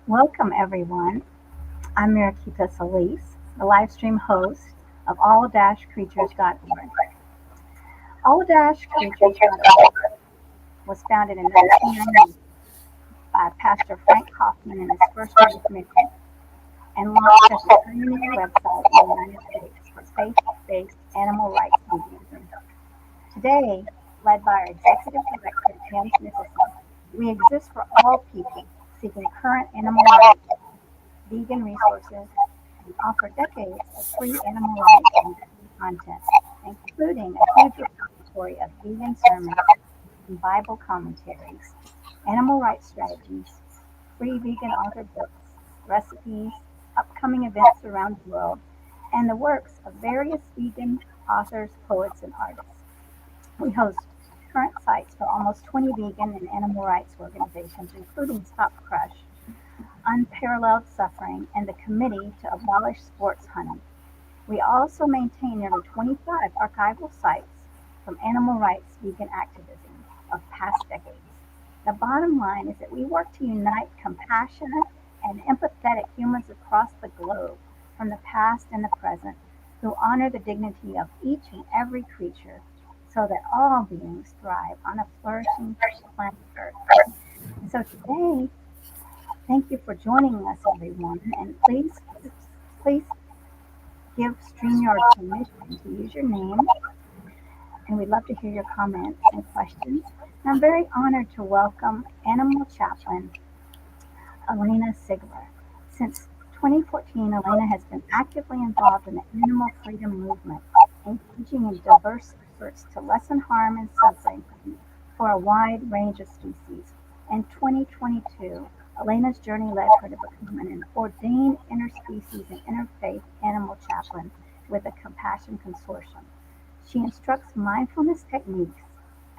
Welcome, everyone. I'm Mirakita Solis, the live stream host of all-creatures.org. All-creatures.org was founded in 1990 by Pastor Frank Kaufman in his first year of mission and launched as the pioneer website in the United States for faith-based animal rights veganism. Today, led by our executive director, James Nicholson, we exist for all people seeking current animal rights, vegan resources, and offer decades of free animal rights and vegan content, including a huge repository of vegan sermons and Bible commentaries, animal rights strategies, free vegan author books, recipes, upcoming events around the world, and the works of various vegan authors, poets, and artists. We host current sites for almost 20 vegan and animal rights organizations, including Stop Crush, Unparalleled Suffering, and the Committee to Abolish Sports Hunting. We also maintain nearly 25 archival sites from animal rights vegan activism of past decades. The bottom line is that we work to unite compassionate and empathetic humans across the globe, from the past and the present, who honor the dignity of each and every creature so that all beings thrive on a flourishing planet Earth. So today, thank you for joining us, everyone, and please give StreamYard permission to use your name, and we'd love to hear your comments and questions. And I'm very honored to welcome Animal Chaplain Alaina Sigler. Since 2014, Alaina has been actively involved in the animal freedom movement, engaging in diverse efforts to lessen harm and suffering for a wide range of species. In 2022, Alaina's journey led her to become an ordained interspecies and interfaith animal chaplain with the Compassion Consortium. She instructs mindfulness techniques,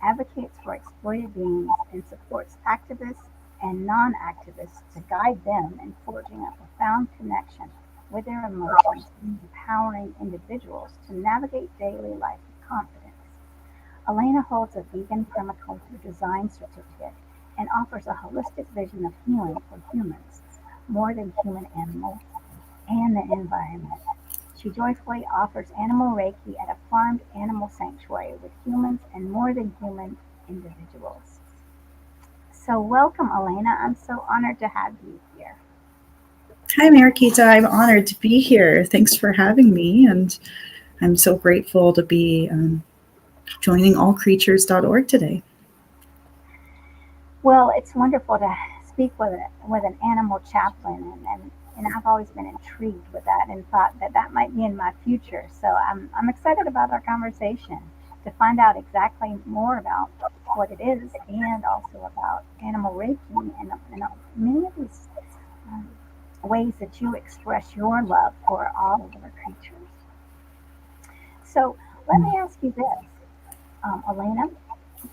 advocates for exploited beings, and supports activists and non-activists to guide them in forging a profound connection with their emotions and empowering individuals to navigate daily life with confidence. Alaina holds a Vegan Permaculture Design certificate and offers a holistic vision of healing for humans, more than human animals, and the environment. She joyfully offers Animal Reiki at a farmed animal sanctuary with humans and more than human individuals. So welcome, Alaina. I'm so honored to have you here. Hi, Mirakita. I'm honored to be here. Thanks for having me, and I'm so grateful to be joining allcreatures.org today. Well, it's wonderful to speak with an animal chaplain, and I've always been intrigued with that and thought that might be in my future. So I'm excited about our conversation to find out exactly more about what it is and also about animal Reiki and many of these ways that you express your love for all of our creatures. So let me ask you this, Alaina,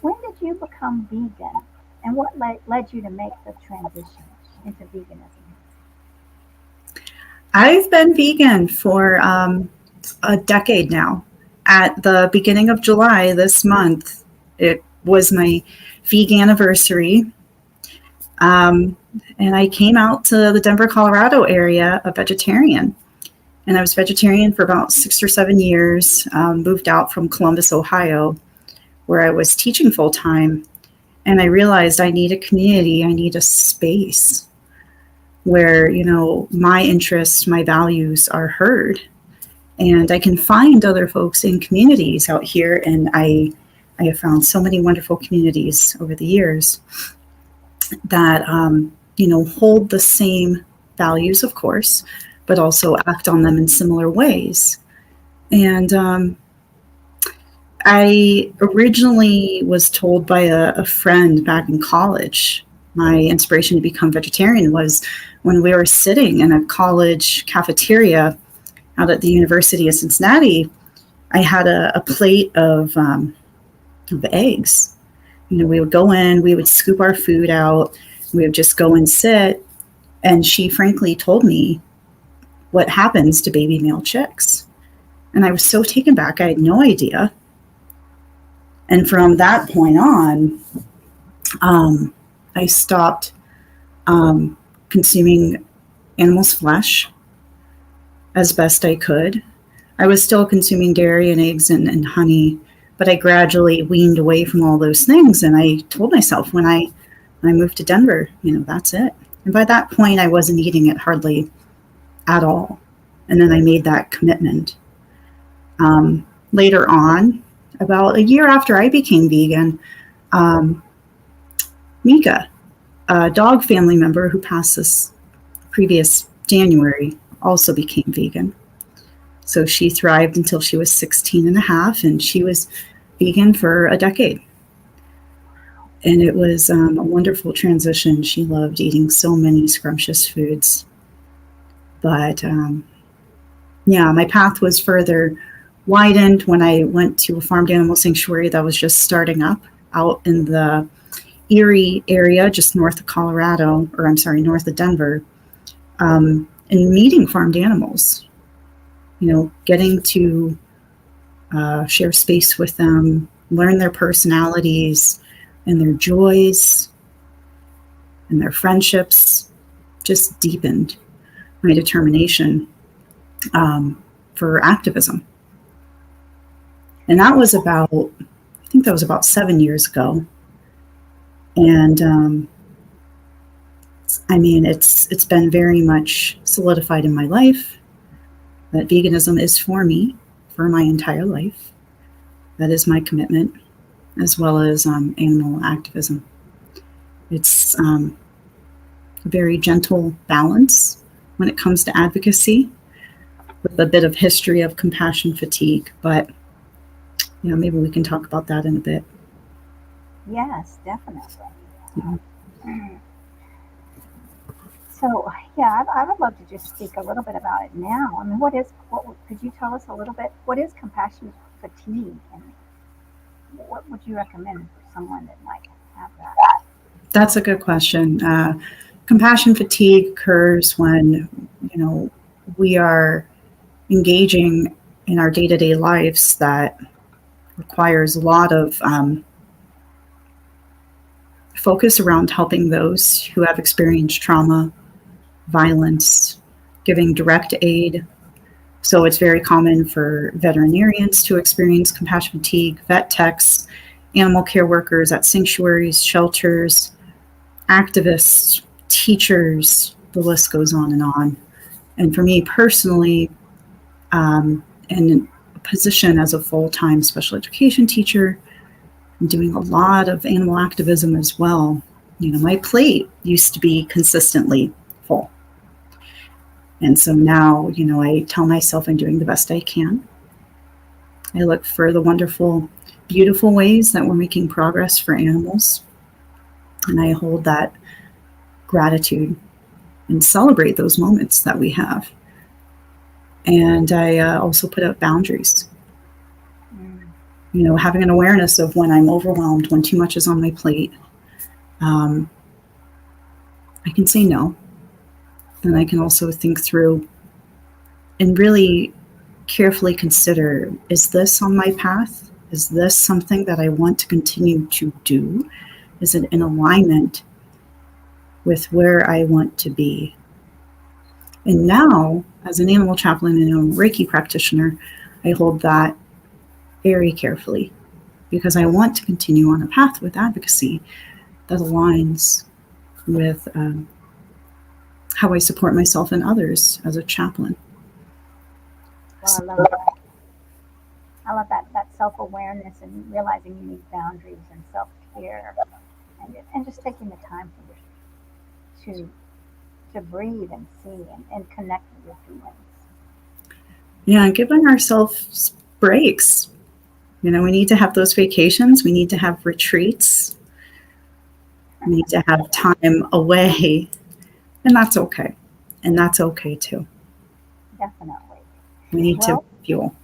when did you become vegan and what led you to make the transition into veganism? I've been vegan for a decade now. At the beginning of July this month, it was my vegan anniversary. And I came out to the Denver, Colorado area a vegetarian. And I was vegetarian for about 6 or 7 years, moved out from Columbus, Ohio, where I was teaching full time. And I realized I need a community, I need a space where, my interests, my values are heard. And I can find other folks in communities out here. And I have found so many wonderful communities over the years that, hold the same values, of course, but also act on them in similar ways. And I originally was told by a friend back in college, my inspiration to become vegetarian was when we were sitting in a college cafeteria out at the University of Cincinnati. I had a plate of eggs. We would go in, we would scoop our food out, we would just go and sit. And she frankly told me what happens to baby male chicks. And I was so taken back, I had no idea. And from that point on, I stopped kind consuming animals' flesh as best I could. I was still consuming dairy and eggs and honey, but I gradually weaned away from all those things. And I told myself when I moved to Denver, that's it. And by that point, I wasn't eating it hardly at all. And then I made that commitment. Later on, about a year after I became vegan, Mika, a dog family member who passed this previous January, also became vegan. So she thrived until she was 16 and a half, and she was vegan for a decade. And it was a wonderful transition. She loved eating so many scrumptious foods. But my path was further widened when I went to a farmed animal sanctuary that was just starting up out in the Erie area, just north of Colorado, north of Denver, and meeting farmed animals. Getting to share space with them, learn their personalities and their joys and their friendships, just deepened my determination for activism. And that was about 7 years ago. And it's been very much solidified in my life that veganism is for me for my entire life. That is my commitment, as well as animal activism. It's a very gentle balance when it comes to advocacy, with a bit of history of compassion fatigue, but maybe we can talk about that in a bit. Yes, definitely. Yeah. So, I would love to just speak a little bit about it now. I mean, could you tell us a little bit, what is compassion fatigue, and what would you recommend for someone that might have that? That's a good question. Compassion fatigue occurs when, we are engaging in our day-to-day lives that requires a lot of focus around helping those who have experienced trauma, violence, giving direct aid. So it's very common for veterinarians to experience compassion fatigue, vet techs, animal care workers at sanctuaries, shelters, activists, teachers, the list goes on and on. And for me personally, in a position as a full-time special education teacher, I'm doing a lot of animal activism as well. My plate used to be consistently full. And so now, I tell myself I'm doing the best I can. I look for the wonderful, beautiful ways that we're making progress for animals. And I hold that gratitude and celebrate those moments that we have. And I also put up boundaries. Having an awareness of when I'm overwhelmed, when too much is on my plate. I can say no. And I can also think through and really carefully consider, is this on my path? Is this something that I want to continue to do? Is it in alignment with where I want to be? And now, as an animal chaplain and a Reiki practitioner, I hold that very carefully because I want to continue on a path with advocacy that aligns with how I support myself and others as a chaplain. Well, I love that. I love that self-awareness and realizing you need boundaries and self-care, and just taking the time to breathe and see and connect with your feelings. Yeah, giving ourselves breaks. We need to have those vacations. We need to have retreats. We need to have time away. And that's okay. And that's okay too. Definitely. We need to fuel.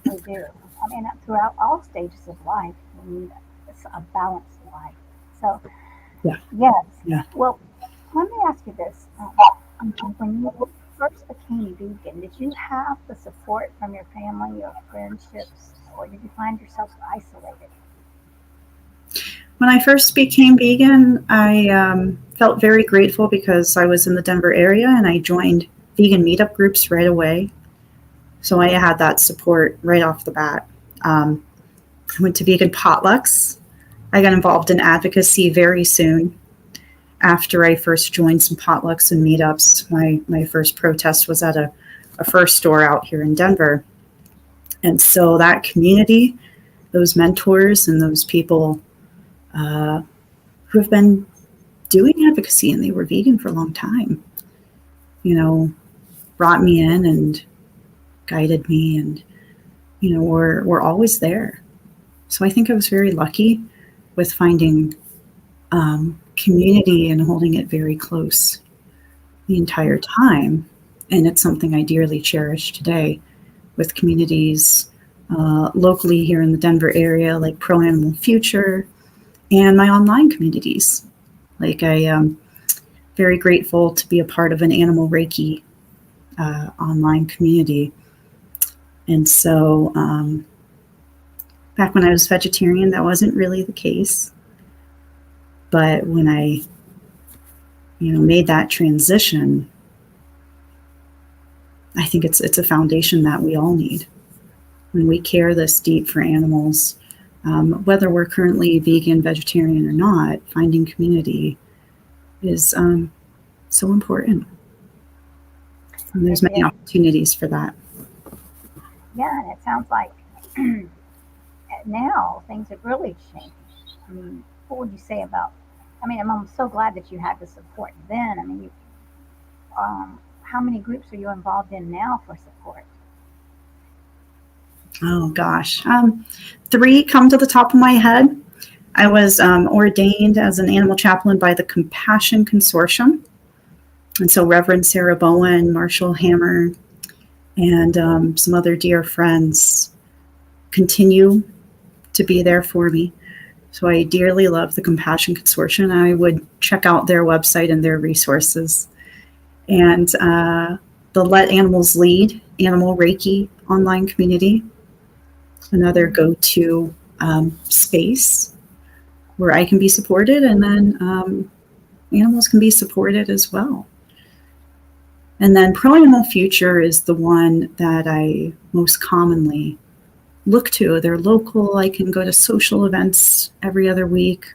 We do. I mean, throughout all stages of life, we need a balanced life. So, yeah. Yes. Yeah. Well, let me ask you this. When you first became vegan, did you have the support from your family or friendships, or did you find yourself isolated? When I first became vegan, I felt very grateful because I was in the Denver area and I joined vegan meetup groups right away. So I had that support right off the bat. I went to vegan potlucks. I got involved in advocacy very soon after I first joined some potlucks and meetups. My first protest was at a first store out here in Denver. And so that community, those mentors and those people who have been doing advocacy and they were vegan for a long time, brought me in and guided me and, were always there. So I think I was very lucky with finding community and holding it very close the entire time. And it's something I dearly cherish today with communities locally here in the Denver area, like Pro Animal Future, and my online communities. Like I am very grateful to be a part of an Animal Reiki online community. And so back when I was vegetarian, that wasn't really the case. But when I, made that transition, I think it's a foundation that we all need. When we care this deep for animals, whether we're currently vegan, vegetarian, or not, finding community is so important. And there's many opportunities for that. Yeah, and it sounds like now things have really changed. I mean, what would you say about? I mean, I'm so glad that you had the support then. I mean, how many groups are you involved in now for support? Oh gosh, 3 come to the top of my head. I was ordained as an animal chaplain by the Compassion Consortium, and so Reverend Sarah Bowen, Marshall Hammer, and some other dear friends continue to be there for me. So I dearly love the Compassion Consortium. I would check out their website and their resources. And the Let Animals Lead, Animal Reiki online community, another go-to space where I can be supported and then animals can be supported as well. And then Pro Animal Future is the one that I most commonly look to. They're local. I can go to social events every other week,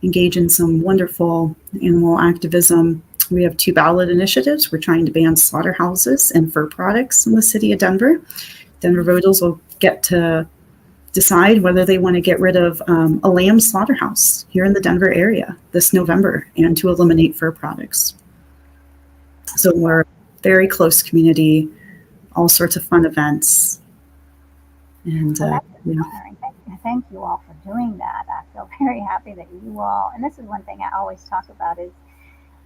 engage in some wonderful animal activism. We have 2 ballot initiatives. We're trying to ban slaughterhouses and fur products in the city of Denver. Denver voters will get to decide whether they want to get rid of a lamb slaughterhouse here in the Denver area this November and to eliminate fur products. So we're a very close community, all sorts of fun events. And Thank you all for doing that. I feel very happy that you all, and this is one thing I always talk about, is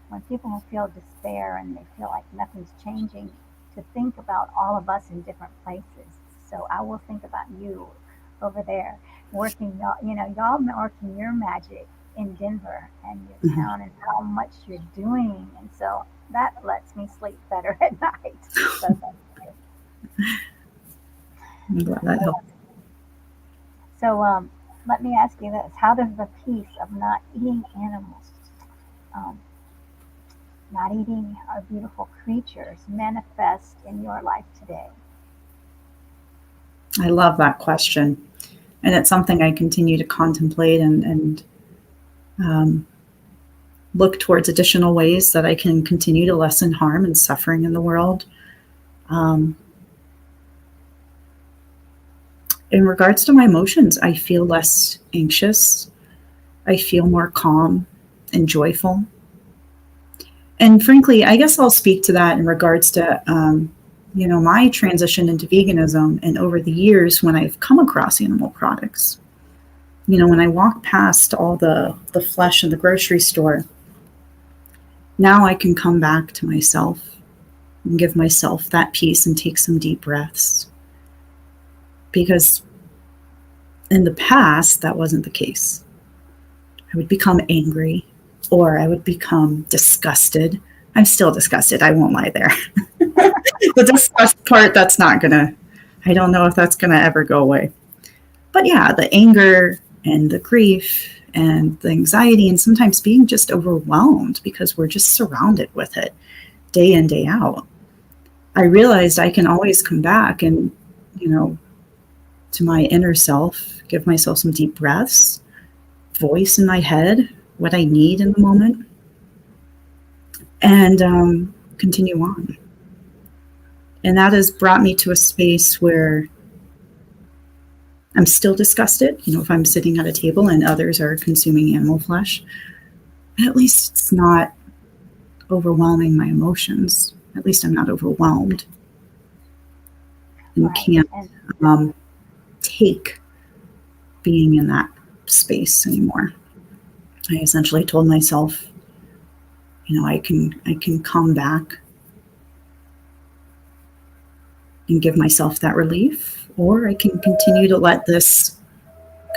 when people feel despair and they feel like nothing's changing, to think about all of us in different places. So I will think about you over there working, y'all working your magic in Denver and your town and how much you're doing. And so that lets me sleep better at night. So thank you. I'm glad that helped. So let me ask you this. How does the peace of not eating animals, not eating our beautiful creatures, manifest in your life today? I love that question. And it's something I continue to contemplate and look towards additional ways that I can continue to lessen harm and suffering in the world. In regards to my emotions, I feel less anxious. I feel more calm and joyful. And frankly, I guess I'll speak to that in regards to, my transition into veganism and over the years when I've come across animal products. When I walk past all the flesh in the grocery store, now I can come back to myself and give myself that peace and take some deep breaths. Because in the past, that wasn't the case. I would become angry or I would become disgusted. I'm still disgusted. I won't lie there. The disgust part, I don't know if that's going to ever go away. But yeah, the anger and the grief and the anxiety, and sometimes being just overwhelmed because we're just surrounded with it day in, day out. I realized I can always come back and, to my inner self, give myself some deep breaths, voice in my head what I need in the moment, and continue on. And that has brought me to a space where I'm still disgusted, if I'm sitting at a table and others are consuming animal flesh. At least it's not overwhelming my emotions. At least I'm not overwhelmed and can't take being in that space anymore. I essentially told myself, I can come back and give myself that relief, or I can continue to let this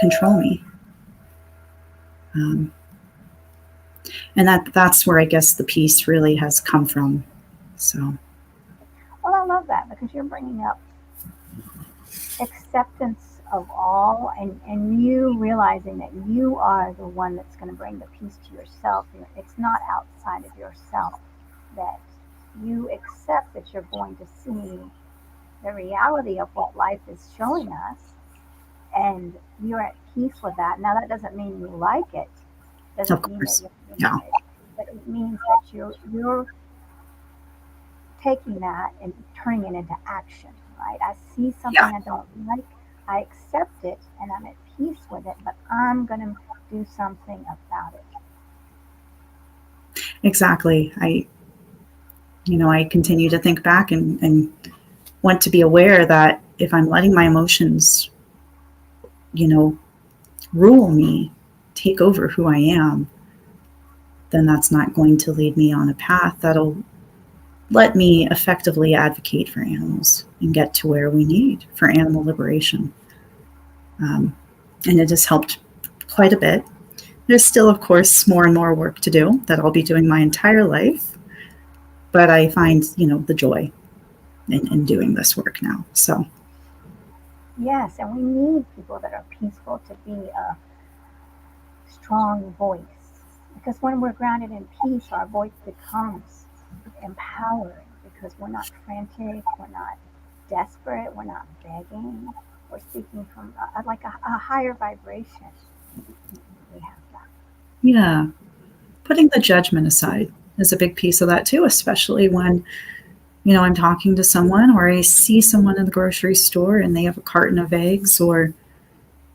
control me. And that's where I guess the peace really has come from. So. Well, I love that, because you're bringing up acceptance of all, and you realizing that you are the one that's going to bring the peace to yourself. It's not outside of yourself, that you accept that you're going to see the reality of what life is showing us, and you're at peace with that. Now, that doesn't mean you like it. Doesn't mean that you like it, but it means that you're taking that and turning it into action, right? I see something I don't like, I accept it, and I'm at peace with it, but I'm going to do something about it. Exactly. I continue to think back and want to be aware that if I'm letting my emotions, rule me, take over who I am, then that's not going to lead me on a path that'll let me effectively advocate for animals and get to where we need for animal liberation. And it has helped quite a bit. There's still, of course, more and more work to do that I'll be doing my entire life, but I find, the joy in doing this work now. So. Yes, and we need people that are peaceful to be a strong voice, because when we're grounded in peace, our voice becomes empowering, because we're not frantic, we're not desperate, we're not begging, we're speaking from a higher vibration. We have that. Yeah, putting the judgment aside is a big piece of that too, especially when I'm talking to someone, or I see someone in the grocery store and they have a carton of eggs, or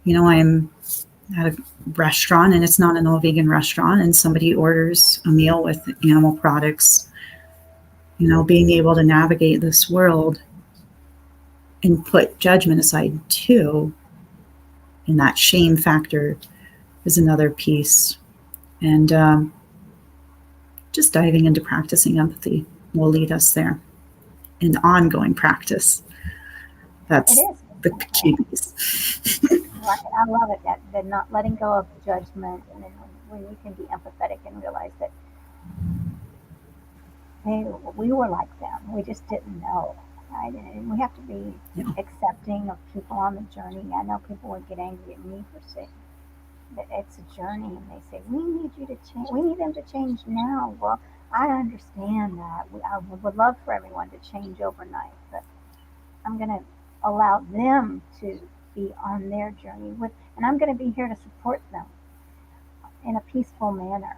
I'm at a restaurant and it's not an all vegan restaurant and somebody orders a meal with animal products. Being able to navigate this world and put judgment aside too, and that shame factor is another piece. And just diving into practicing empathy will lead us there. An ongoing practice. That's the key piece. I love it, that not letting go of judgment, and then when you can be empathetic and realize that, hey, we were like them, we just didn't know, right? And we have to be accepting of people on the journey. I know people would get angry at me for saying that it's a journey, and they say, we need you to change, we need them to change now. Well, I understand that. I would love for everyone to change overnight, but I'm going to allow them to be on their journey and I'm going to be here to support them in a peaceful manner,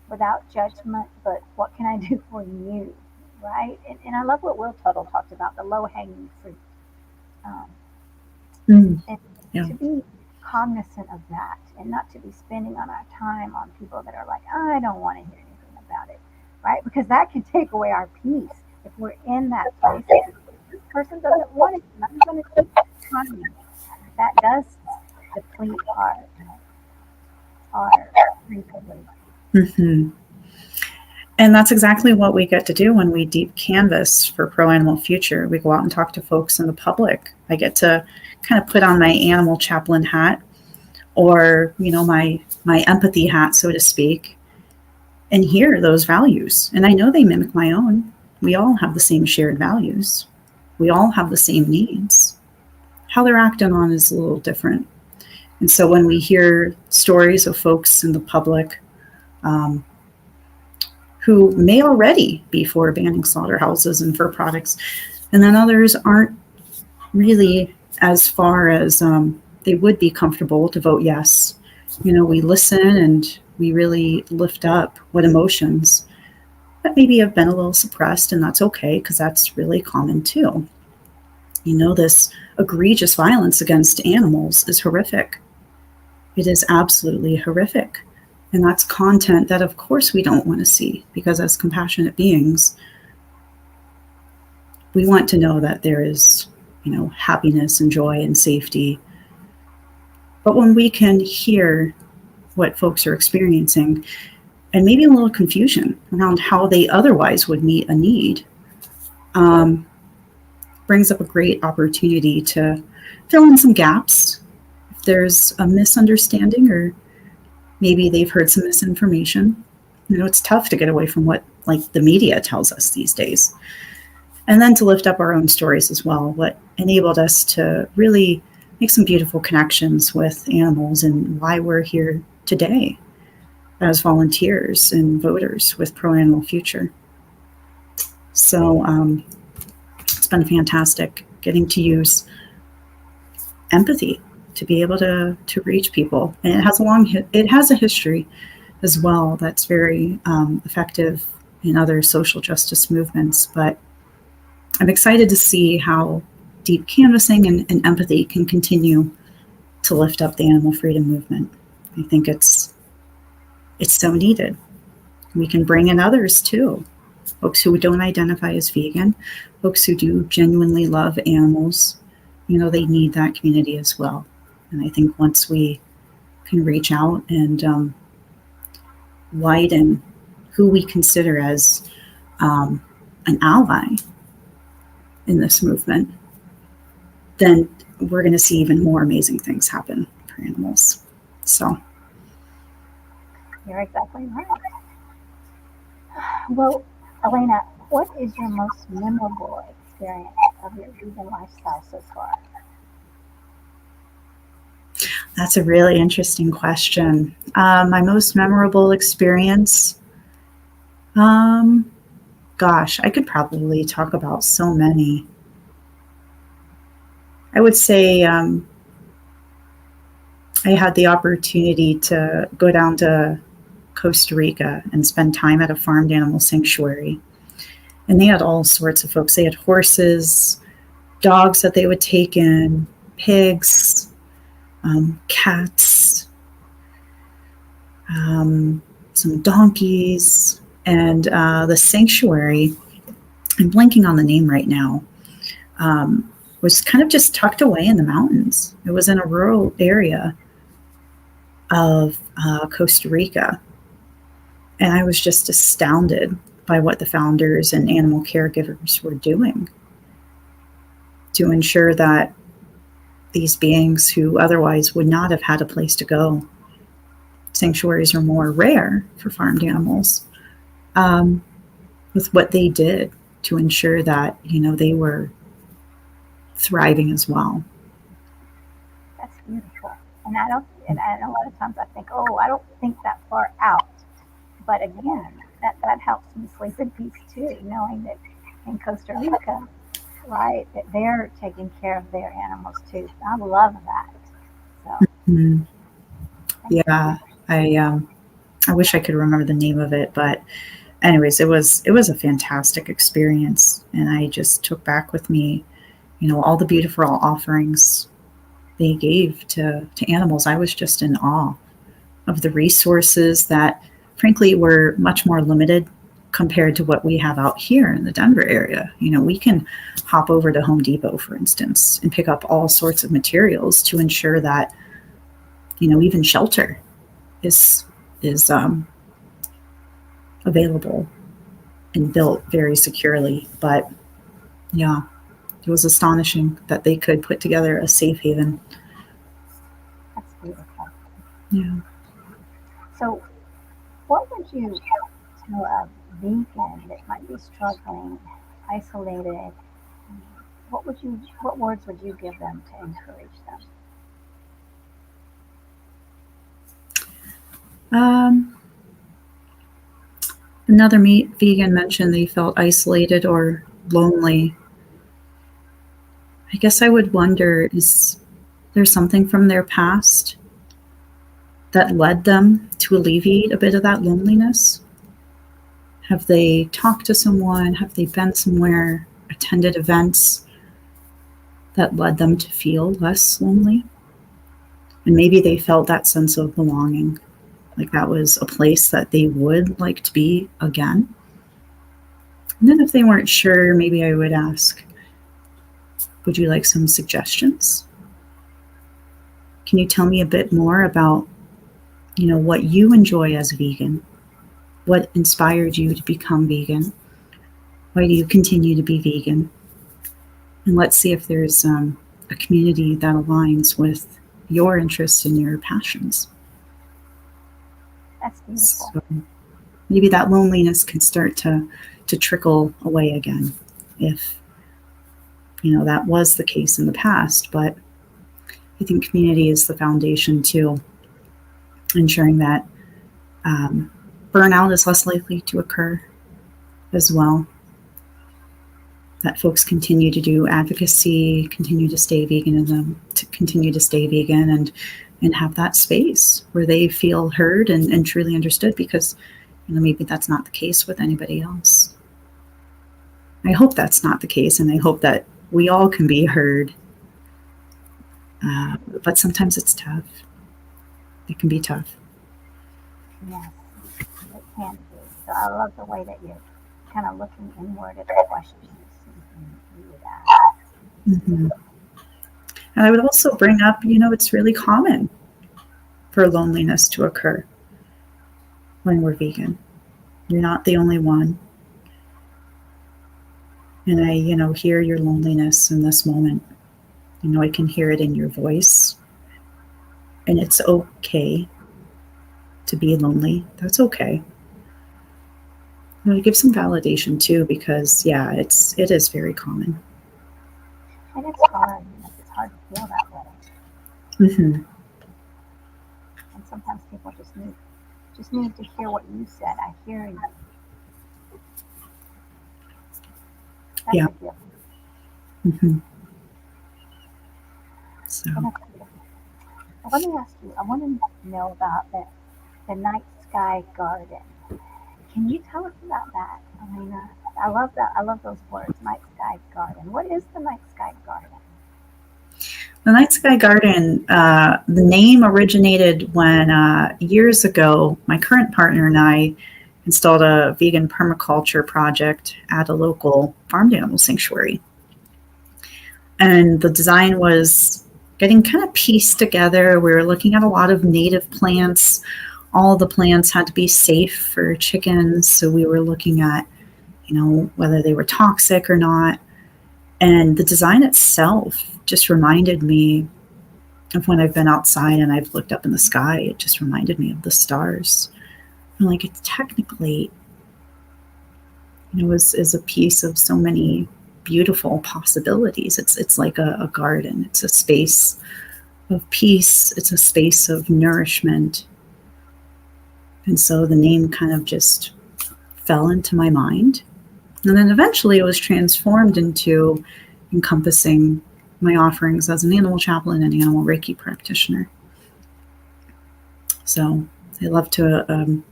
without judgment, but what can I do for you, right? And I love what Will Tuttle talked about, the low-hanging fruit. And to be cognizant of that, and not to be spending on our time on people that are like, I don't want to hear anything about it, right? Because that can take away our peace. If we're in that place, this person doesn't want it, and I'm going to keep trying. That does deplete our recovery. Mm-hmm. And that's exactly what we get to do when we deep canvas for Pro Animal Future. We go out and talk to folks in the public. I get to kind of put on my animal chaplain hat, or my empathy hat, so to speak, and hear those values. And I know they mimic my own. We all have the same shared values. We all have the same needs. How they're acting on is a little different. And so when we hear stories of folks in the public who may already be for banning slaughterhouses and fur products, and then others aren't really as far as they would be comfortable to vote yes. We listen and we really lift up what emotions that maybe have been a little suppressed, and that's okay because that's really common too. This egregious violence against animals is horrific. It is absolutely horrific. And that's content that, of course, we don't want to see because as compassionate beings, we want to know that there is, happiness and joy and safety. But when we can hear what folks are experiencing and maybe a little confusion around how they otherwise would meet a need, brings up a great opportunity to fill in some gaps. If there's a misunderstanding or maybe they've heard some misinformation, it's tough to get away from what the media tells us these days. And then to lift up our own stories as well, what enabled us to really make some beautiful connections with animals and why we're here today as volunteers and voters with Pro Animal Future. So it's been fantastic getting to use empathy to be able to reach people. And it has a history as well that's very effective in other social justice movements. But I'm excited to see how deep canvassing and empathy can continue to lift up the animal freedom movement. I think it's so needed. We can bring in others too. Folks who don't identify as vegan, folks who do genuinely love animals, they need that community as well. And I think once we can reach out and widen who we consider as an ally in this movement, then we're going to see even more amazing things happen for animals. So. You're exactly right. Well, Alaina, what is your most memorable experience of your vegan lifestyle so far? That's a really interesting question. My most memorable experience, gosh, I could probably talk about so many. I would say I had the opportunity to go down to Costa Rica and spend time at a farmed animal sanctuary. And they had all sorts of folks. They had horses, dogs that they would take in, pigs, cats, some donkeys, and the sanctuary, I'm blanking on the name right now, was kind of just tucked away in the mountains. It was in a rural area of Costa Rica. And I was just astounded by what the founders and animal caregivers were doing to ensure that these beings who otherwise would not have had a place to go, sanctuaries are more rare for farmed animals, with what they did to ensure that, they were thriving as well. That's beautiful. And a lot of times I think, oh, I don't think that far out. But again, that helps me sleep in peace too, knowing that in Costa Rica, right, that they're taking care of their animals too. I love that. So, Mm. Yeah, I wish I could remember the name of it, but anyways, it was a fantastic experience, and I just took back with me, all the beautiful offerings they gave to animals. I was just in awe of the resources that, frankly, were much more limited compared to what we have out here in the Denver area. We can hop over to Home Depot, for instance, and pick up all sorts of materials to ensure that, even shelter is available and built very securely. But yeah, it was astonishing that they could put together a safe haven. That's beautiful. Yeah. So, what would you tell a vegan that might be struggling, isolated? What words would you give them to encourage them? Um, Another vegan mentioned they felt isolated or lonely. I guess I would wonder, is there something from their past that led them to alleviate a bit of that loneliness? Have they talked to someone? Have they been somewhere, attended events that led them to feel less lonely? And maybe they felt that sense of belonging, like that was a place that they would like to be again. And then if they weren't sure, maybe I would ask, would you like some suggestions? Can you tell me a bit more about, what you enjoy as a vegan? What inspired you to become vegan? Why do you continue to be vegan? And let's see if there's a community that aligns with your interests and your passions. That's beautiful. So maybe that loneliness can start to trickle away again if, that was the case in the past. But I think community is the foundation to ensuring that burnout is less likely to occur as well. That folks continue to do advocacy, continue to stay veganism, to continue to stay vegan and have that space where they feel heard and truly understood, because maybe that's not the case with anybody else. I hope that's not the case, and I hope that we all can be heard. But sometimes it's tough. It can be tough. Yes, it can be. So I love the way that you're kind of looking inward at the questions you would ask. Mm-hmm. And I would also bring up, it's really common for loneliness to occur when we're vegan. You're not the only one. And I, hear your loneliness in this moment. I can hear it in your voice. And it's okay to be lonely. That's okay. Give some validation too, because it is very common. And it's hard. It's hard to feel that way. Mm-hmm. And sometimes people just need to hear what you said. I hear you. That's Yeah. a gift. Mm-hmm. So. Let me ask you, I want to know about the night sky garden. Can you tell us about that, Alaina? I love that. I love those words, night sky garden. What is the night sky garden? The night sky garden, the name originated when years ago, my current partner and I installed a vegan permaculture project at a local farmed animal sanctuary. And the design was getting kind of pieced together. We were looking at a lot of native plants. All the plants had to be safe for chickens. So we were looking at, whether they were toxic or not. And the design itself just reminded me of when I've been outside and I've looked up in the sky. It just reminded me of the stars. And like, it's technically, is a piece of so many beautiful possibilities. It's like a garden. It's a space of peace. It's a space of nourishment. And so the name kind of just fell into my mind. And then eventually it was transformed into encompassing my offerings as an animal chaplain and animal Reiki practitioner. So I love to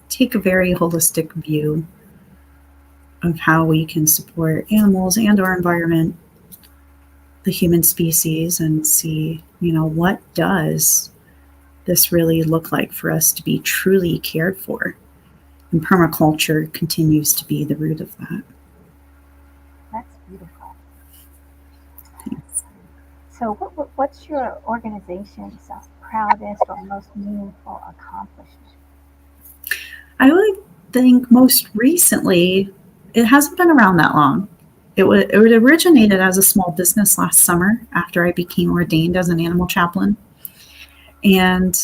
take a very holistic view of how we can support animals and our environment, the human species, and see, what does this really look like for us to be truly cared for? And permaculture continues to be the root of that. That's beautiful. Thanks. So what's your organization's proudest or most meaningful accomplishment? I would think most recently, it hasn't been around that long. It originated as a small business last summer after I became ordained as an animal chaplain. And,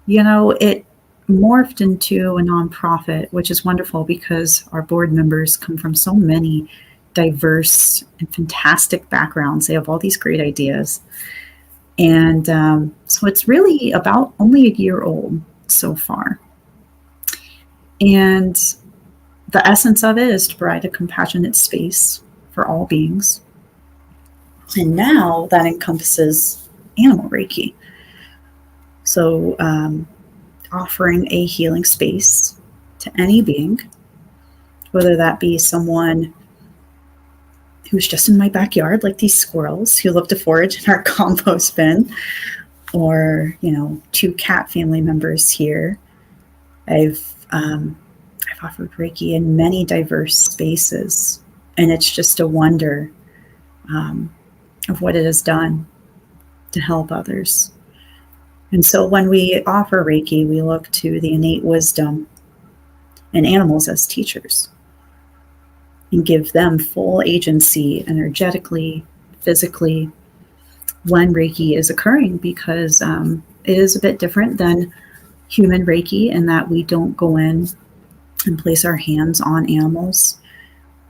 it morphed into a nonprofit, which is wonderful because our board members come from so many diverse and fantastic backgrounds. They have all these great ideas. And so it's really about only a year old so far. And the essence of it is to provide a compassionate space for all beings. And now that encompasses Animal Reiki. So offering a healing space to any being, whether that be someone who's just in my backyard, like these squirrels who love to forage in our compost bin, or, you know, 2 cat family members here. I've offered Reiki in many diverse spaces, and it's just a wonder of what it has done to help others. And so when we offer Reiki, we look to the innate wisdom in animals as teachers and give them full agency energetically, physically, when Reiki is occurring, because it is a bit different than human Reiki in that we don't go in and place our hands on animals.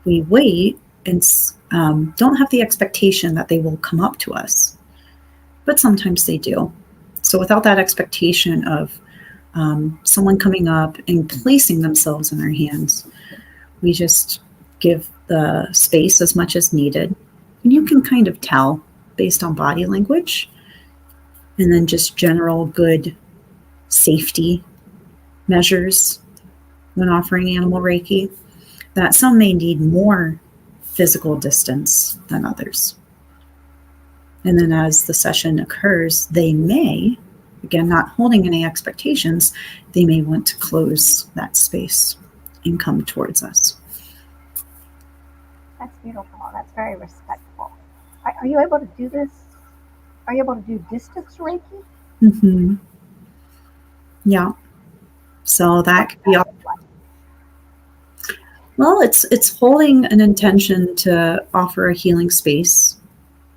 We wait and don't have the expectation that they will come up to us, but sometimes they do. So without that expectation of someone coming up and placing themselves in our hands, we just give the space as much as needed. And you can kind of tell based on body language and then just general good safety measures when offering Animal Reiki, that some may need more physical distance than others. And then as the session occurs, they may, again, not holding any expectations, they may want to close that space and come towards us. That's beautiful. That's very respectful. Are you able to do this? Are you able to do distance Reiki? Mm-hmm. Yeah. So that could be all. Well, it's holding an intention to offer a healing space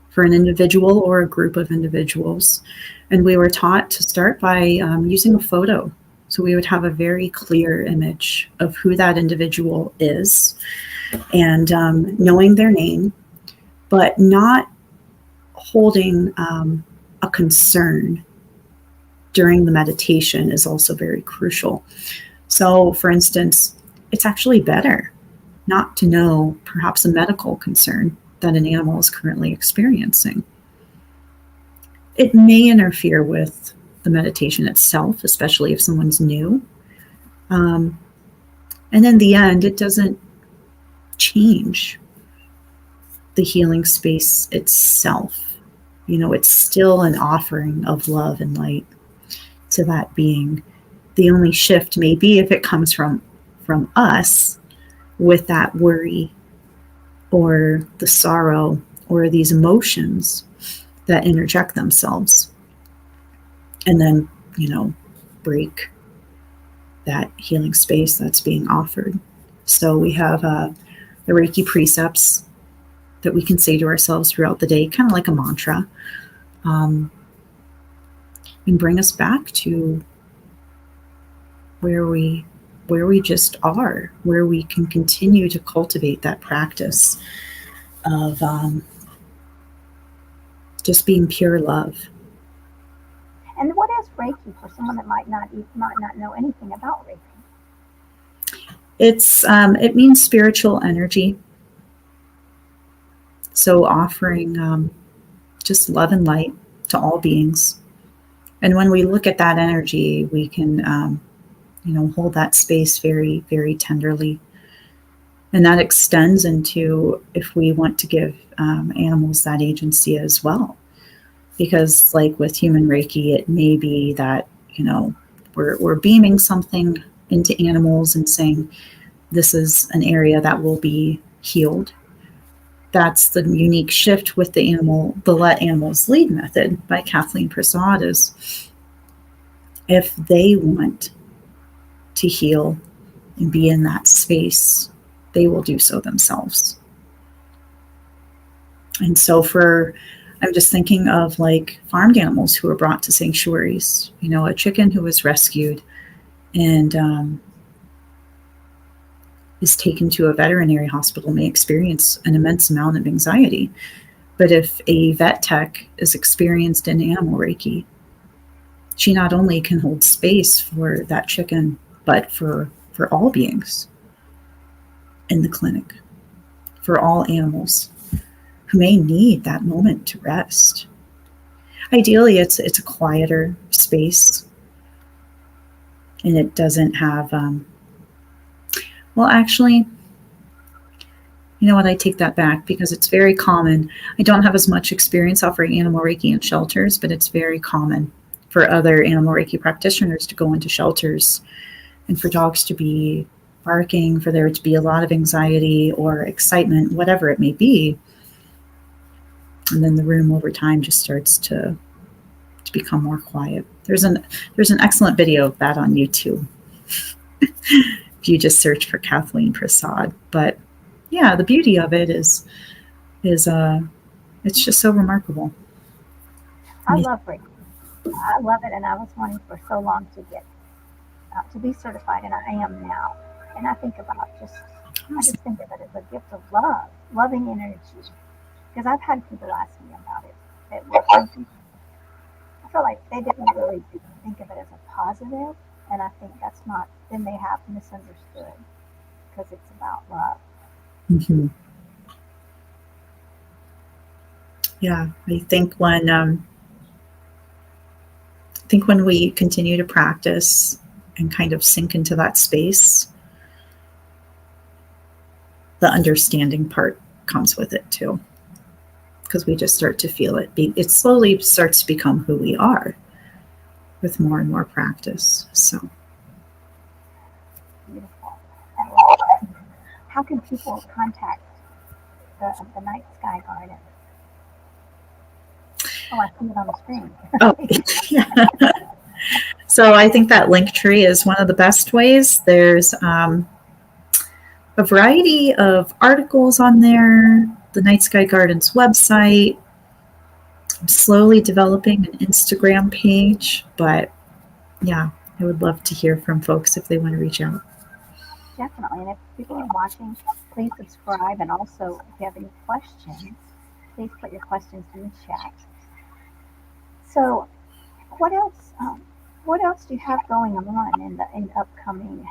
for an individual or a group of individuals. And we were taught to start by using a photo. So we would have a very clear image of who that individual is and knowing their name, but not holding a concern during the meditation is also very crucial. So, for instance, it's actually better not to know perhaps a medical concern that an animal is currently experiencing. It may interfere with the meditation itself, especially if someone's new. And in the end, it doesn't change the healing space itself. You know, it's still an offering of love and light to that being. The only shift may be if it comes from us with that worry or the sorrow or these emotions that interject themselves and then, you know, break that healing space that's being offered. So we have the Reiki precepts that we can say to ourselves throughout the day, kind of like a mantra, and bring us back to where we just are, where we can continue to cultivate that practice of just being pure love. And what is Reiki for someone that might not know anything about Reiki? It means spiritual energy. So offering just love and light to all beings. And when we look at that energy, we can hold that space very, very tenderly. And that extends into if we want to give animals that agency as well. Because like with human Reiki, it may be that, we're beaming something into animals and saying, this is an area that will be healed. That's the unique shift with the Let Animals Lead method by Kathleen Prasad is if they want to heal and be in that space, they will do so themselves. And so I'm just thinking of like farmed animals who are brought to sanctuaries, a chicken who was rescued and is taken to a veterinary hospital may experience an immense amount of anxiety. But if a vet tech is experienced in Animal Reiki, she not only can hold space for that chicken, but for for all beings in the clinic, for all animals who may need that moment to rest. Ideally, it's a quieter space, and it doesn't have, well, actually, you know what, I take that back, because it's very common. I don't have as much experience offering Animal Reiki in shelters, but it's very common for other Animal Reiki practitioners to go into shelters and for dogs to be barking, for there to be a lot of anxiety or excitement, whatever it may be. And then the room over time just starts to become more quiet. There's an excellent video of that on YouTube if you just search for Kathleen Prasad. But yeah, the beauty of it is it's just so remarkable. I love Reiki. I love it, and I was wanting for so long to get to be certified, and I am now. And I think about I just think of it as a gift of love, loving energy. Because I've had people ask me about it at work. I feel like they didn't really think of it as a positive, and I think that's not. Then they have misunderstood, because it's about love. Mm-hmm. Yeah, I think when we continue to practice and kind of sink into that space, the understanding part comes with it too, because we just start to feel it. It slowly starts to become who we are with more and more practice. So Beautiful. How can people contact the Night Sky Garden? Oh, I see it on the screen. Oh, yeah. So I think that link tree is one of the best ways. There's a variety of articles on there, the Night Sky Garden's website. I'm slowly developing an Instagram page, but yeah, I would love to hear from folks if they want to reach out. Definitely. And if people are watching, please subscribe. And also, if you have any questions, please put your questions in the chat. So, what else? What else do you have going on in the upcoming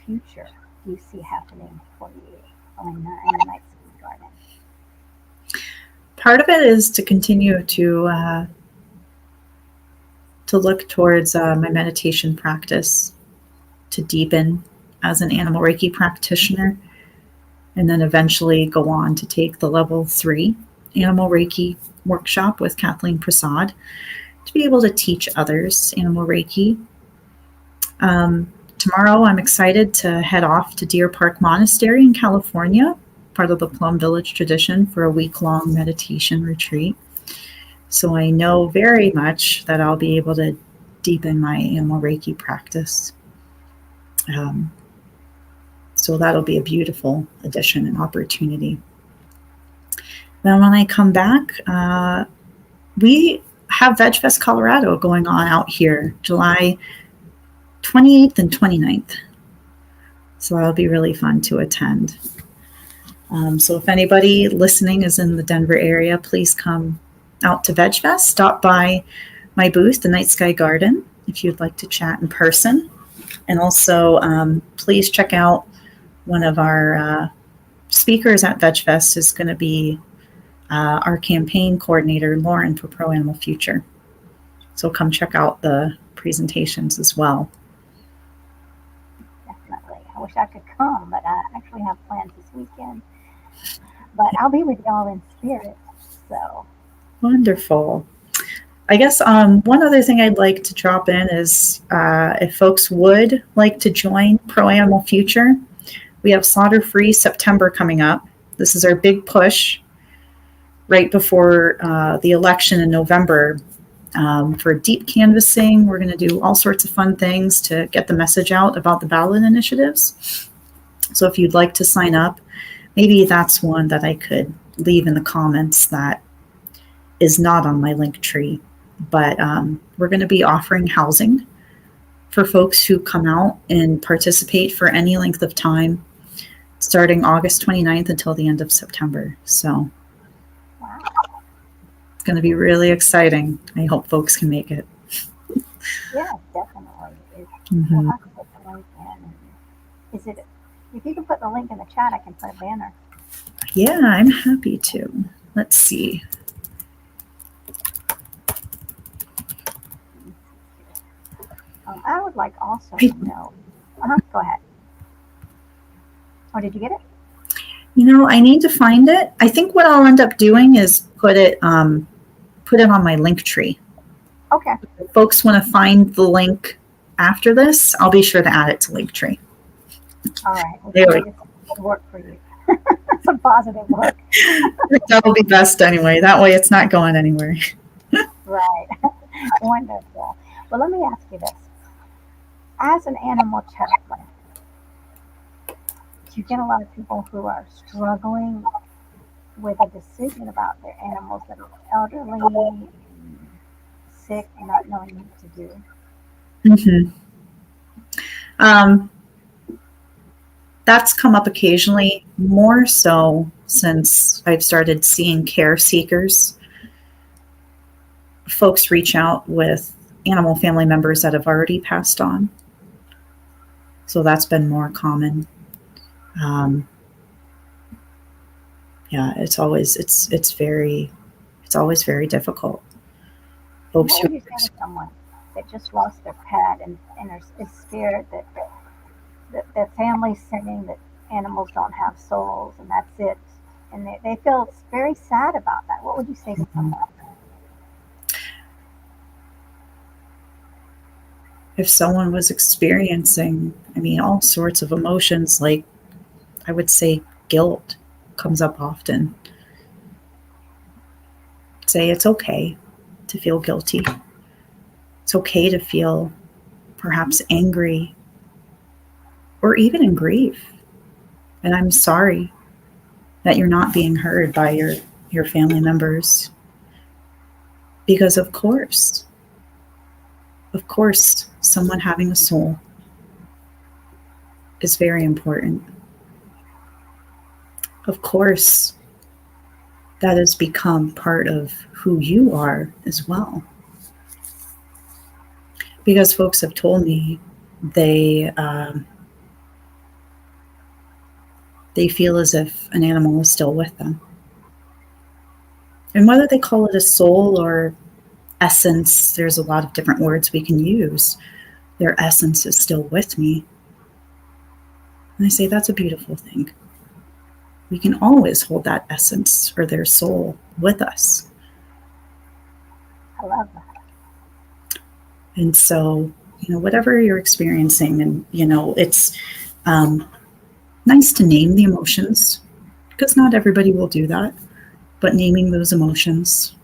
future? Do you see happening for you, Alaina, in the Night Sky Garden? Part of it is to continue to look towards my meditation practice, to deepen as an Animal Reiki practitioner, and then eventually go on to take the level 3 Animal Reiki workshop with Kathleen Prasad to be able to teach others Animal Reiki. Tomorrow, I'm excited to head off to Deer Park Monastery in California, part of the Plum Village tradition, for a week-long meditation retreat. So I know very much that I'll be able to deepen my Animal Reiki practice. So that'll be a beautiful addition and opportunity. Then when I come back, we have Veg Fest Colorado going on out here, July 28th and 29th. So that'll be really fun to attend. So if anybody listening is in the Denver area, please come out to Veg Fest. Stop by my booth, the Night Sky Garden, if you'd like to chat in person. And also, please check out one of our speakers at Veg Fest is going to be our campaign coordinator, Lauren, for Pro Animal Future. So come check out the presentations as well. Definitely. I wish I could come, but I actually have plans this weekend. But I'll be with y'all in spirit. So Wonderful. I guess one other thing I'd like to drop in is if folks would like to join Pro Animal Future, we have Slaughter Free September coming up. This is our big push right before the election in November for deep canvassing. We're going to do all sorts of fun things to get the message out about the ballot initiatives. So if you'd like to sign up, maybe that's one that I could leave in the comments that is not on my link tree. But we're going to be offering housing for folks who come out and participate for any length of time, starting August 29th until the end of September. So wow. It's going to be really exciting. I hope folks can make it. Yeah, definitely. Mm-hmm. We'll have to put the link in Is it, if you can put the link in the chat, I can put a banner. Yeah, I'm happy to. Let's see. I would like also to know. Go ahead. Oh, did you get it? I need to find it. I think what I'll end up doing is put it on my link tree. Okay. If folks want to find the link after this, I'll be sure to add it to Linktree. All right. It'll work for you. Some positive work. That'll be best anyway. That way it's not going anywhere. Right. Wonderful. Well, let me ask you this. As an animal chaplain, do you get a lot of people who are struggling with a decision about their animals that are elderly, sick, and not knowing what to do? That's come up occasionally, more so since I've started seeing care seekers. Folks reach out with animal family members that have already passed on. So that's been more common. Yeah, it's always very difficult. Folks, what would you say to someone that just lost their pet and is scared that their family's saying that animals don't have souls and that's it, and they feel very sad about that? What would you say to someone? If someone was experiencing, all sorts of emotions, like I would say guilt comes up often. Say it's okay to feel guilty. It's okay to feel perhaps angry or even in grief. And I'm sorry that you're not being heard by your family members. Because of course, someone having a soul is very important. Of course, that has become part of who you are as well. Because folks have told me they feel as if an animal is still with them. And whether they call it a soul or essence, there's a lot of different words we can use. Their essence is still with me. And I say that's a beautiful thing. We can always hold that essence or their soul with us. I love that. And so, whatever you're experiencing, and, it's nice to name the emotions, because not everybody will do that, but naming those emotions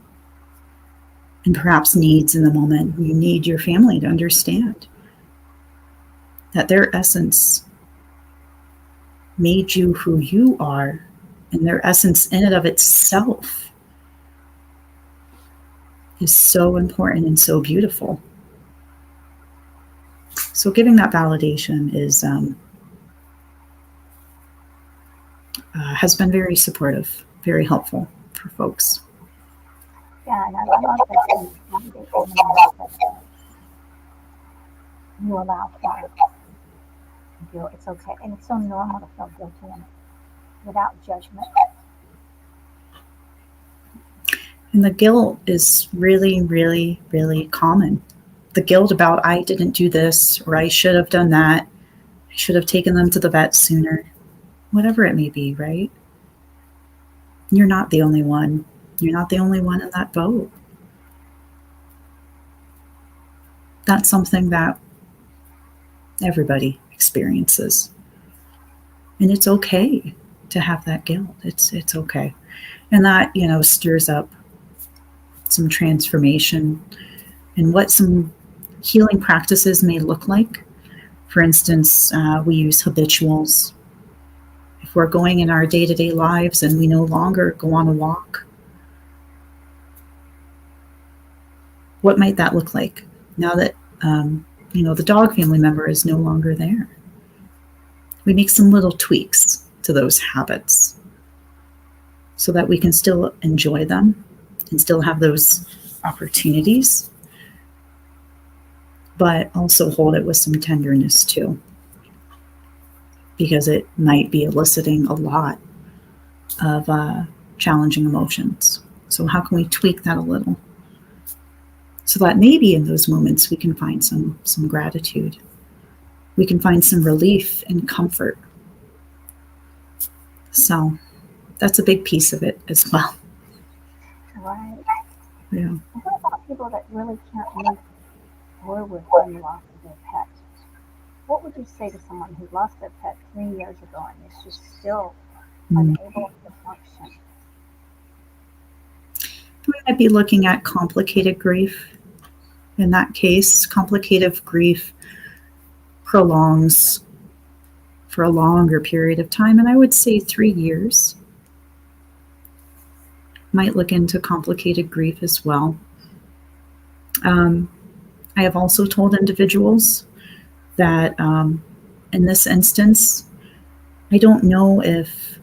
and perhaps needs in the moment. You need your family to understand that their essence made you who you are, and their essence in and of itself is so important and so beautiful. So giving that validation is has been very supportive, very helpful for folks. Yeah, and I love that you allow for guilt. It's okay, and it's so normal to feel guilty in it without judgment. And the guilt is really, really, really common. The guilt about I didn't do this, or I should have done that. I should have taken them to the vet sooner. Whatever it may be, right? You're not the only one. You're not the only one in that boat. That's something that everybody experiences. And it's okay to have that guilt. It's okay. And that, stirs up some transformation and what some healing practices may look like. For instance, we use habituals. If we're going in our day-to-day lives and we no longer go on a walk, what might that look like now that the dog family member is no longer there? We make some little tweaks to those habits so that we can still enjoy them and still have those opportunities, but also hold it with some tenderness too. because it might be eliciting a lot of challenging emotions. So how can we tweak that a little? So that maybe in those moments we can find some gratitude. We can find some relief and comfort. So that's a big piece of it as well. Right. Yeah. And what about people that really can't move forward from the loss of their pet? What would you say to someone who lost their pet 3 years ago and is just still unable to function? We might be looking at complicated grief. In that case, complicated grief prolongs for a longer period of time, and I would say 3 years. Might look into complicated grief as well. I have also told individuals that in this instance, I don't know if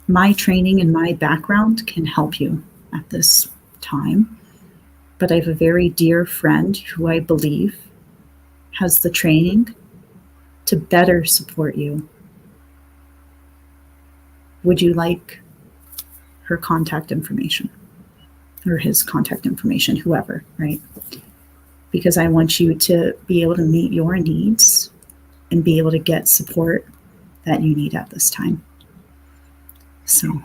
my training and my background can help you at this time, but I have a very dear friend who I believe has the training to better support you. Would you like her contact information or his contact information, whoever, right? Because I want you to be able to meet your needs and be able to get support that you need at this time. So,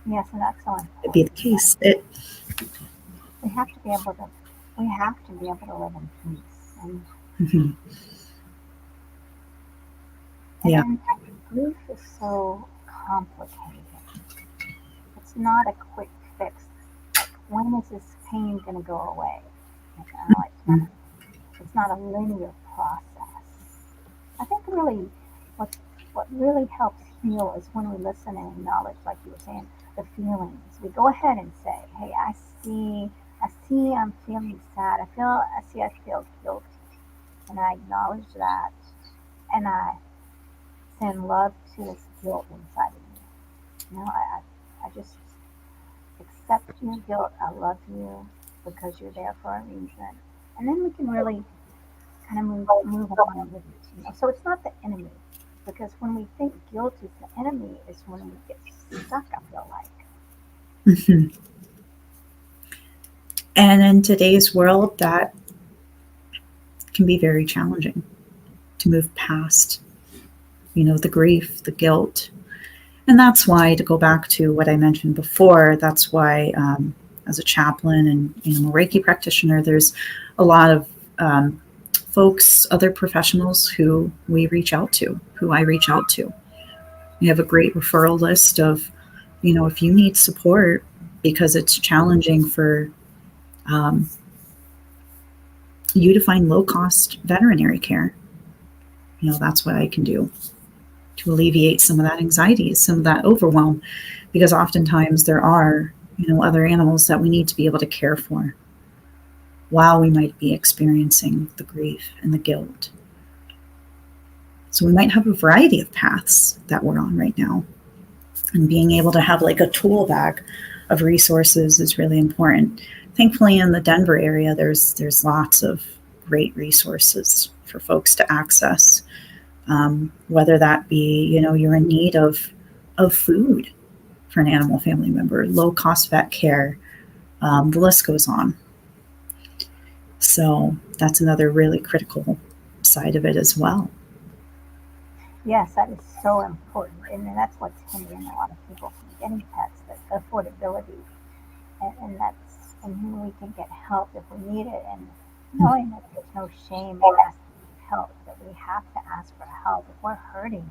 yes, and that's so important. It'd be the case. We have to be able to live in peace. And, Mm-hmm. Yeah. And grief is so complicated. It's not a quick fix. Like, when is this pain going to go away? It's not a linear process. I think really what really helps heal is when we listen and acknowledge, like you were saying, the feelings. We go ahead and say, hey, I see I'm feeling sad. I feel guilty. And I acknowledge that. And I send love to this guilt inside of me. I just accept your guilt. I love you because you're there for a reason. And then we can really kind of move on with it. So it's not the enemy. Because when we think guilt is the enemy is when we get stuck, I feel like. Mm-hmm. And in today's world, that can be very challenging to move past, the grief, the guilt. And that's why, to go back to what I mentioned before, that's why as a chaplain and Animal Reiki practitioner, there's a lot of folks, other professionals who I reach out to. We have a great referral list of, if you need support because it's challenging for you to find low-cost veterinary care, that's what I can do to alleviate some of that anxiety, some of that overwhelm, because oftentimes there are, other animals that we need to be able to care for while we might be experiencing the grief and the guilt. So we might have a variety of paths that we're on right now. And being able to have like a tool bag of resources is really important. Thankfully, in the Denver area, there's lots of great resources for folks to access. Whether that be, you're in need of food for an animal family member, low-cost vet care, the list goes on. So that's another really critical side of it as well. Yes, that is so important. And that's what's hindering a lot of people from getting pets, the affordability. And when we can get help if we need it, and knowing that there's no shame in asking for help, that we have to ask for help if we're hurting.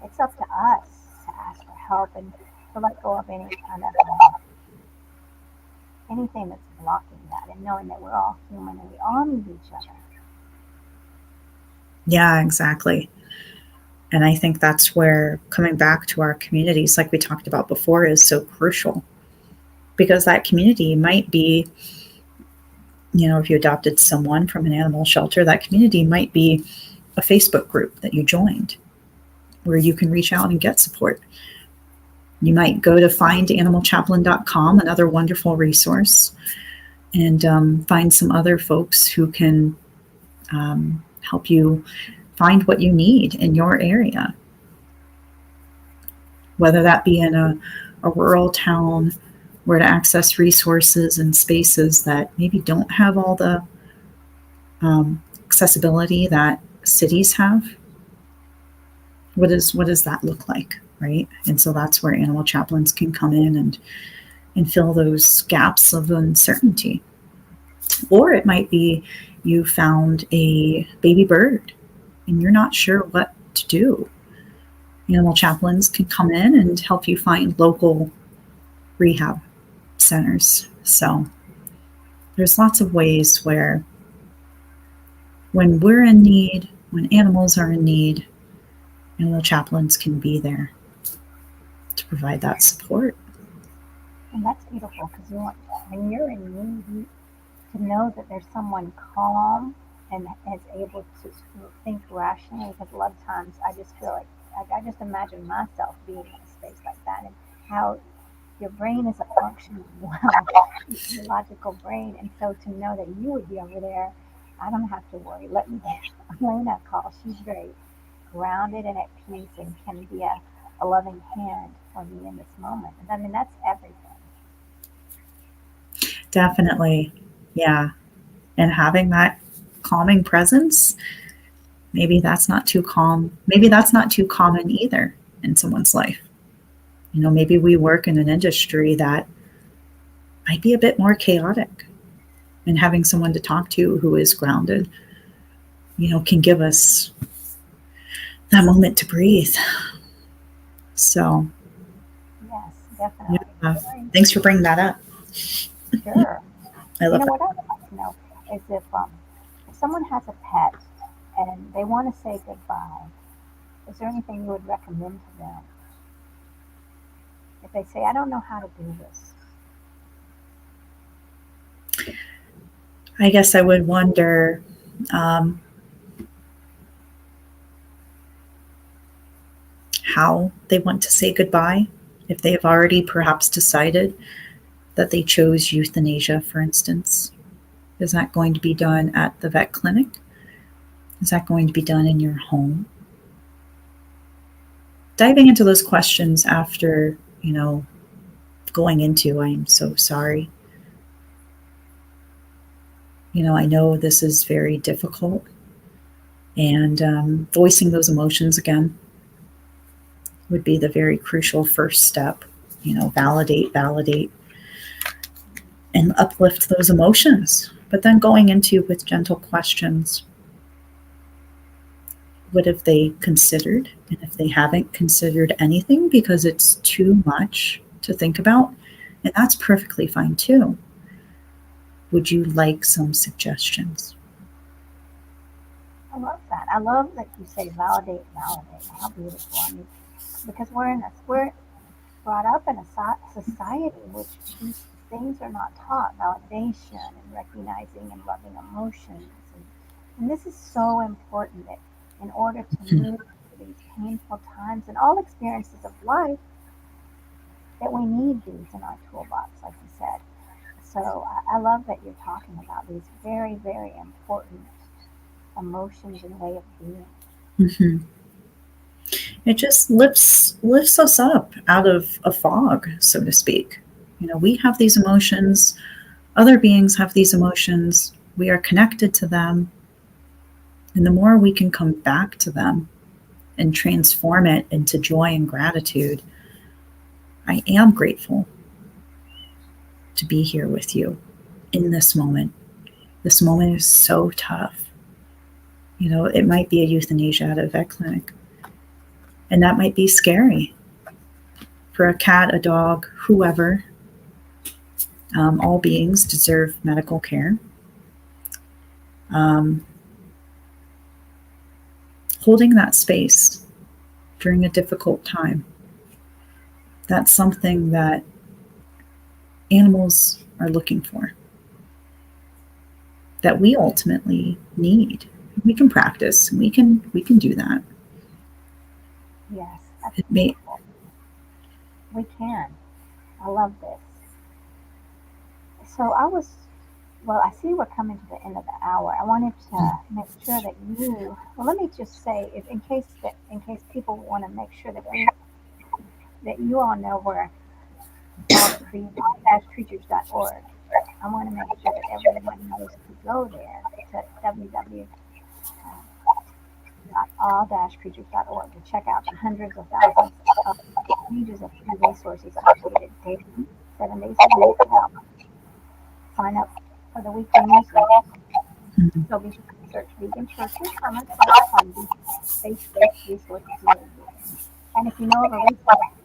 It's up to us to ask for help and to let go of any kind of anything that's blocking that, and knowing that we're all human and we all need each other. Yeah, exactly. And I think that's where coming back to our communities, like we talked about before, is so crucial. Because that community might be, if you adopted someone from an animal shelter, that community might be a Facebook group that you joined where you can reach out and get support. You might go to findanimalchaplain.com, another wonderful resource, and find some other folks who can help you find what you need in your area, whether that be in a rural town where to access resources and spaces that maybe don't have all the accessibility that cities have. What does that look like, right? And so that's where animal chaplains can come in and fill those gaps of uncertainty. Or it might be you found a baby bird and you're not sure what to do. Animal chaplains can come in and help you find local rehab centers. So there's lots of ways where when we're in need, when animals are in need, animal chaplains can be there to provide that support. And that's beautiful because when you're in need, to know that there's someone calm and is able to think rationally. Because a lot of times I just feel like I just imagine myself being in a space like that, and how your brain isn't functioning well, your logical brain. And so to know that you would be over there, I don't have to worry. Let me give Alaina a call. She's very grounded and at peace and can be a loving hand for me in this moment. And I mean, that's everything. Definitely. Yeah. And having that calming presence, maybe that's not too calm. Maybe that's not too common either in someone's life. Maybe we work in an industry that might be a bit more chaotic. And having someone to talk to who is grounded, can give us that moment to breathe. So, Yes, definitely. yeah. Thanks for bringing that up. Sure. I love that. What I would like to know is if someone has a pet and they want to say goodbye, is there anything you would recommend to them? If they say, I don't know how to do this. I guess I would wonder how they want to say goodbye. If they have already perhaps decided that they chose euthanasia, for instance. Is that going to be done at the vet clinic? Is that going to be done in your home? Diving into those questions after, going into, I'm so sorry. I know this is very difficult. And voicing those emotions again would be the very crucial first step. Validate, and uplift those emotions. But then going into with gentle questions. What have they considered? And if they haven't considered anything because it's too much to think about, and that's perfectly fine too. Would you like some suggestions? I love that. I love that you say validate. How beautiful. I mean, because we're brought up in a society in which these things are not taught, validation and recognizing and loving emotions. And this is so important that in order to move through these painful times and all experiences of life, that we need these in our toolbox, like you said. So I love that you're talking about these very, very important emotions and way of being. Mm-hmm. It just lifts us up out of a fog, so to speak. We have these emotions. Other beings have these emotions. We are connected to them. And the more we can come back to them and transform it into joy and gratitude, I am grateful to be here with you in this moment. This moment is so tough. It might be a euthanasia at a vet clinic, and that might be scary for a cat, a dog, whoever. All beings deserve medical care. Holding that space during a difficult time, that's something that animals are looking for, that we ultimately need. We can practice, and we can do that. Yes, that's It may, beautiful. We can. I love this. So I was Well, I see we're coming to the end of the hour. I wanted to make sure that you, well, let me just say, if, in case people want to make sure that you all know where the all-creatures.org. I want to make sure that everyone knows to go there to www.all-creatures.org to check out the hundreds of thousands of pages of free resources updated daily, 7 days a week. Sign up for the weekly newsletter. Mhm. So be sure to search Vegan Churches on our site on the faith-based resources near you. And if you know of a resource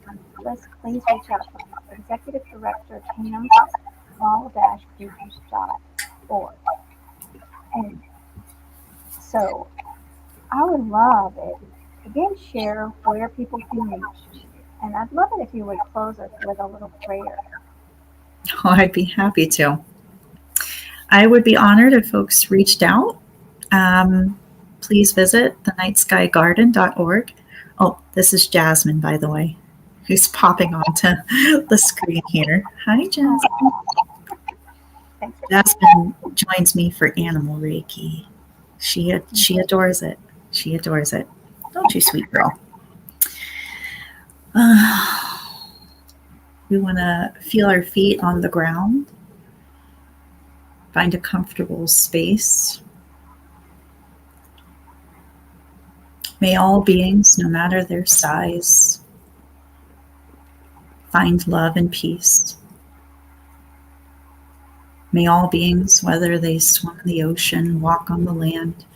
on this list, please reach out to our Executive Director, Tam at all-creatures.org. And so I would love it. Again, share where people can reach you. And I'd love it if you would close us with a little prayer. Oh, I'd be happy to. I would be honored if folks reached out. Please visit thenightskygarden.org. Oh, this is Jasmine, by the way, who's popping onto the screen here. Hi, Jasmine. Thanks for Jasmine joins me for Animal Reiki. She adores it. She adores it. Don't you, sweet girl? We want to feel our feet on the ground, find a comfortable space. May all beings, no matter their size, find love and peace. May all beings, whether they swim in the ocean, walk on the land,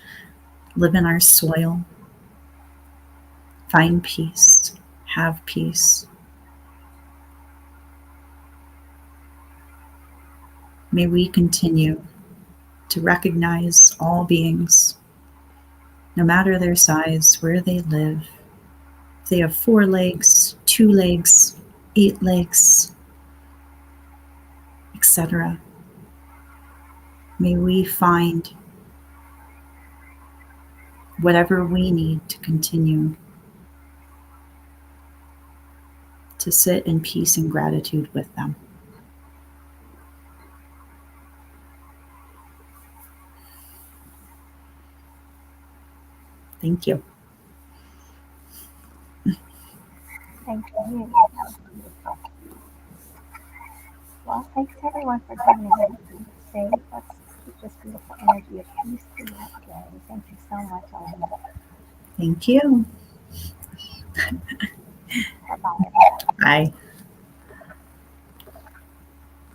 live in our soil, find peace, have peace. May we continue to recognize all beings, no matter their size, where they live. If they have 4 legs, 2 legs, 8 legs, etc. May we find whatever we need to continue to sit in peace and gratitude with them. Thank you. Thank you. That was beautiful. Well, thanks everyone for joining us today. Let's keep this beautiful energy of peace throughout the day. Thank you so much, Alaina. Thank you. Bye-bye, everybody. Bye.